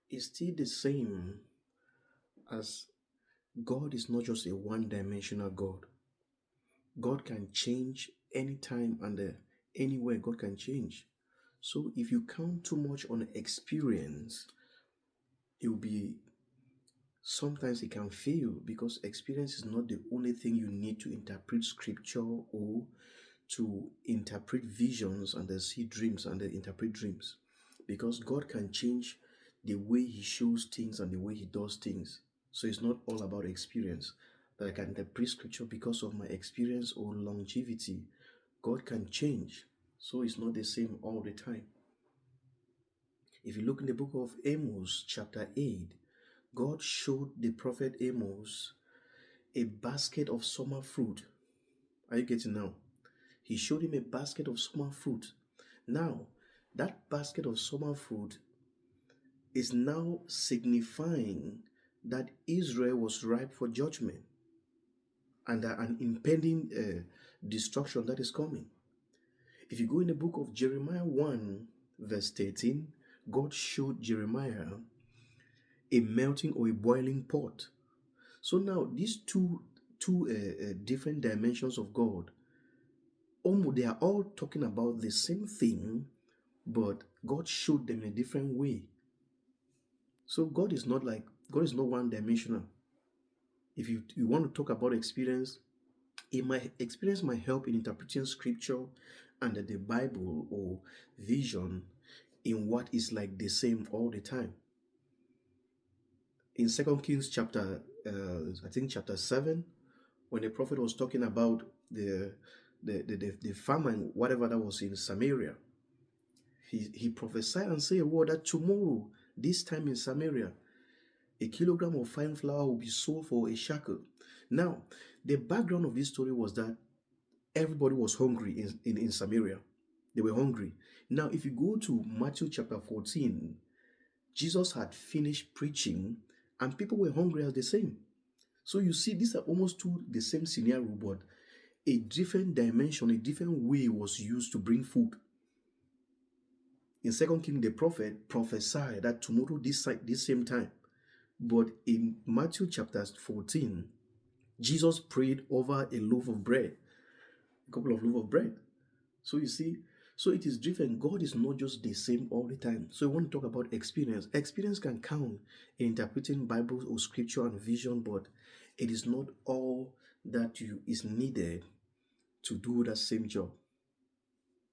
is still the same as God is not just a one-dimensional God. God can change anytime and anywhere. God can change. So if you count too much on experience, it will be sometimes it can fail because experience is not the only thing you need to interpret scripture or to interpret visions and then see dreams and then interpret dreams. Because God can change the way He shows things and the way He does things. So it's not all about experience that I can interpret scripture because of my experience or longevity. God can change. So it's not the same all the time. If you look in the book of Amos, chapter 8, God showed the prophet Amos a basket of summer fruit. Are you getting now? He showed him a basket of summer fruit. Now, that basket of summer fruit is now signifying that Israel was ripe for judgment and an impending destruction that is coming. If you go in the book of Jeremiah 1, verse 13, God showed Jeremiah a melting or a boiling pot. So now these two different dimensions of God, almost they are all talking about the same thing, but God showed them in a different way. So God is not one dimensional. If you want to talk about experience, experience might help in interpreting scripture and the Bible or vision in what is like the same all the time. In Second Kings I think chapter 7, when the prophet was talking about the famine, whatever that was in Samaria, he prophesied and said a word that tomorrow, this time in Samaria, a kilogram of fine flour will be sold for a shekel. Now, the background of this story was that everybody was hungry in Samaria. They were hungry. Now, if you go to Matthew chapter 14, Jesus had finished preaching and people were hungry as the same. So you see, these are almost two the same scenario, but a different dimension, a different way was used to bring food. In Second King, the prophet prophesied that tomorrow, this same time. But in Matthew chapter 14, Jesus prayed over a loaf of bread, a couple of loaves of bread. So you see, so it is different. God is not just the same all the time. So we want to talk about experience. Experience can count in interpreting Bible or scripture and vision, but it is not all that is needed to do that same job.